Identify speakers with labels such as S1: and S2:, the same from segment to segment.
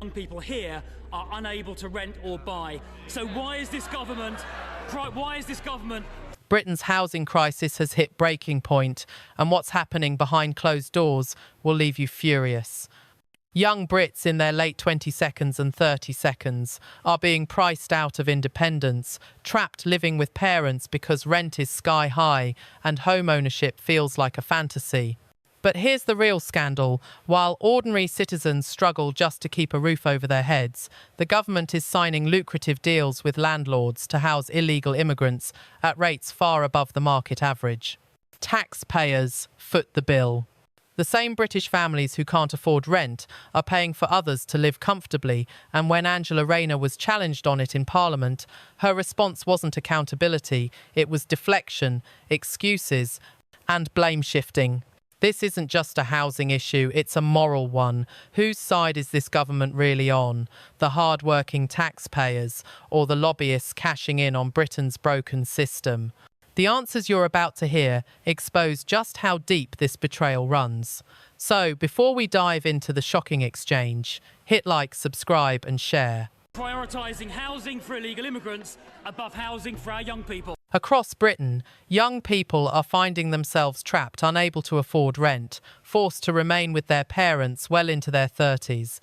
S1: Young people here are unable to rent or buy. So why is this government...
S2: Britain's housing crisis has hit breaking point, and what's happening behind closed doors will leave you furious. Young Brits in their late 22nd and 32nd are being priced out of independence, trapped living with parents because rent is sky high and home ownership feels like a fantasy. But here's the real scandal. While ordinary citizens struggle just to keep a roof over their heads, the government is signing lucrative deals with landlords to house illegal immigrants at rates far above the market average. Taxpayers foot the bill. The same British families who can't afford rent are paying for others to live comfortably, and when Angela Rayner was challenged on it in Parliament, her response wasn't accountability, it was deflection, excuses, and blame shifting. This isn't just a housing issue, it's a moral one. Whose side is this government really on? The hard-working taxpayers or the lobbyists cashing in on Britain's broken system? The answers you're about to hear expose just how deep this betrayal runs. So, before we dive into the shocking exchange, hit like, subscribe and share.
S1: Prioritising housing for illegal immigrants above housing for our young people.
S2: Across Britain, young people are finding themselves trapped, unable to afford rent, forced to remain with their parents well into their 30s.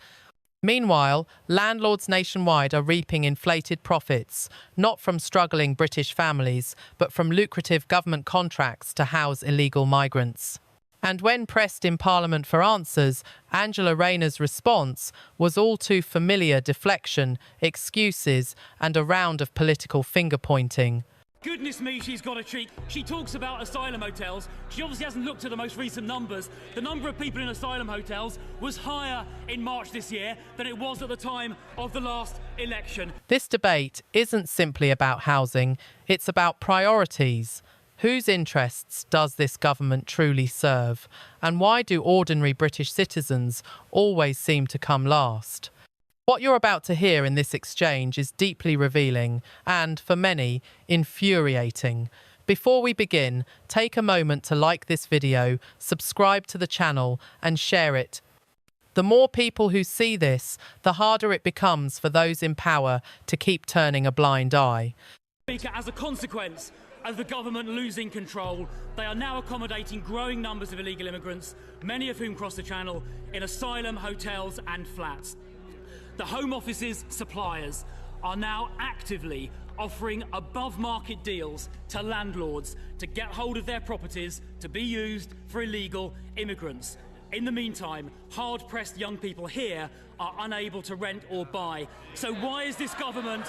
S2: Meanwhile, landlords nationwide are reaping inflated profits, not from struggling British families, but from lucrative government contracts to house illegal migrants. And when pressed in Parliament for answers, Angela Rayner's response was all too familiar: deflection, excuses, and a round of political finger-pointing.
S1: Goodness me, she's got a cheek. She talks about asylum hotels. She obviously hasn't looked at the most recent numbers. The number of people in asylum hotels was higher in March this year than it was at the time of the last election.
S2: This debate isn't simply about housing, it's about priorities. Whose interests does this government truly serve? And why do ordinary British citizens always seem to come last? What you're about to hear in this exchange is deeply revealing and, for many, infuriating. Before we begin, take a moment to like this video, subscribe to the channel, and share it. The more people who see this, the harder it becomes for those in power to keep turning a blind eye.
S1: As a consequence of the government losing control, they are now accommodating growing numbers of illegal immigrants, many of whom cross the Channel, in asylum hotels and flats. The Home Office's suppliers are now actively offering above-market deals to landlords to get hold of their properties to be used for illegal immigrants. In the meantime, hard-pressed young people here are unable to rent or buy. So why is this government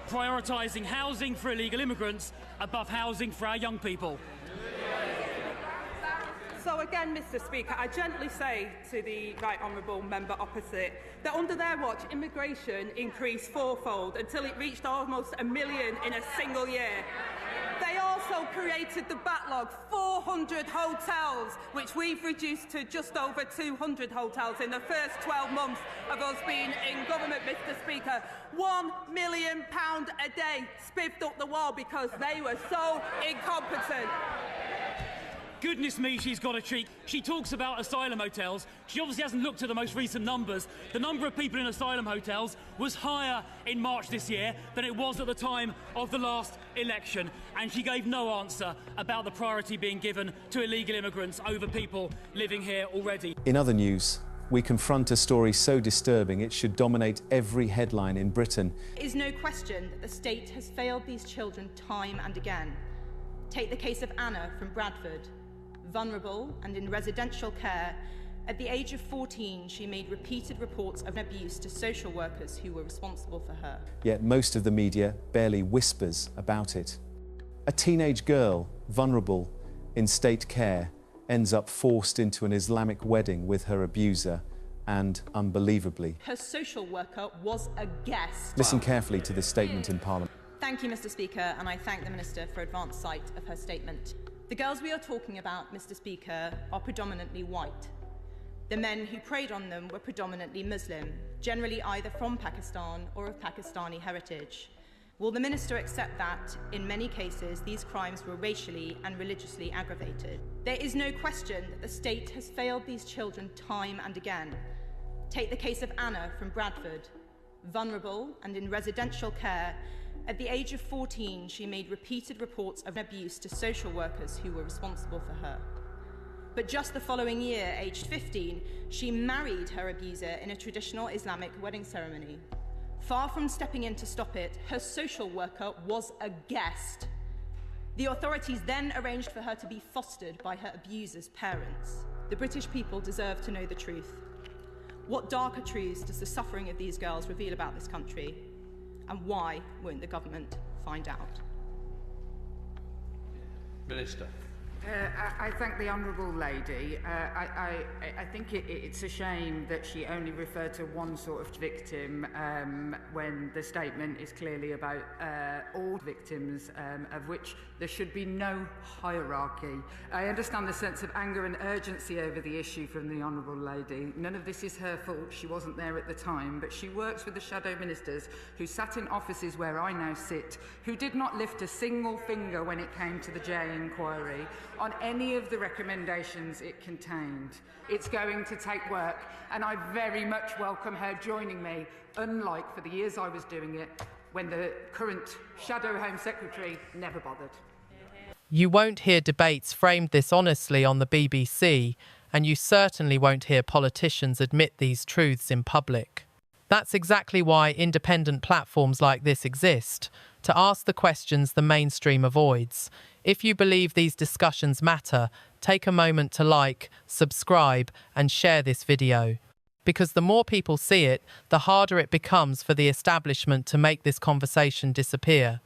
S1: prioritising housing for illegal immigrants above housing for our young people?
S3: So again, Mr. Speaker, I gently say to the right honourable member opposite that under their watch, immigration increased fourfold until it reached almost 1 million in a single year. They also created the backlog, 400 hotels, which we've reduced to just over 200 hotels in the first 12 months of us being in government, Mr. Speaker. £1 million a day spiffed up the wall because they were so incompetent.
S1: Goodness me, she's got a cheek. She talks about asylum hotels. She obviously hasn't looked at the most recent numbers. The number of people in asylum hotels was higher in March this year than it was at the time of the last election. And she gave no answer about the priority being given to illegal immigrants over people living here already.
S4: In other news, we confront a story so disturbing it should dominate every headline in Britain.
S5: There is no question that the state has failed these children time and again. Take the case of Anna from Bradford. Vulnerable and in residential care, at the age of 14, she made repeated reports of abuse to social workers who were responsible for her.
S4: Yet most of the media barely whispers about it. A teenage girl, vulnerable, in state care, ends up forced into an Islamic wedding with her abuser and, unbelievably,
S5: her social worker was a guest.
S4: Listen carefully to this statement in Parliament.
S5: Thank you, Mr. Speaker, and I thank the Minister for advance sight of her statement. The girls we are talking about, Mr. Speaker, are predominantly white. The men who preyed on them were predominantly Muslim, generally either from Pakistan or of Pakistani heritage. Will the Minister accept that, in many cases, these crimes were racially and religiously aggravated? There is no question that the state has failed these children time and again. Take the case of Anna from Bradford. Vulnerable and in residential care, at the age of 14, she made repeated reports of abuse to social workers who were responsible for her. But just the following year, aged 15, she married her abuser in a traditional Islamic wedding ceremony. Far from stepping in to stop it, her social worker was aghast. The authorities then arranged for her to be fostered by her abuser's parents. The British people deserve to know the truth. What darker truths does the suffering of these girls reveal about this country? And why won't the government find out?
S6: Minister.
S7: I thank the Honourable Lady. I think it's a shame that she only referred to one sort of victim when the statement is clearly about all victims, of which there should be no hierarchy. I understand the sense of anger and urgency over the issue from the Honourable Lady. None of this is her fault. She wasn't there at the time, but she works with the shadow ministers who sat in offices where I now sit, who did not lift a single finger when it came to the J inquiry on any of the recommendations it contained. It's going to take work, and I very much welcome her joining me, unlike for the years I was doing it, when the current Shadow Home Secretary never bothered.
S2: You won't hear debates framed this honestly on the BBC, and you certainly won't hear politicians admit these truths in public. That's exactly why independent platforms like this exist, to ask the questions the mainstream avoids. If you believe these discussions matter, take a moment to like, subscribe, and share this video. Because the more people see it, the harder it becomes for the establishment to make this conversation disappear.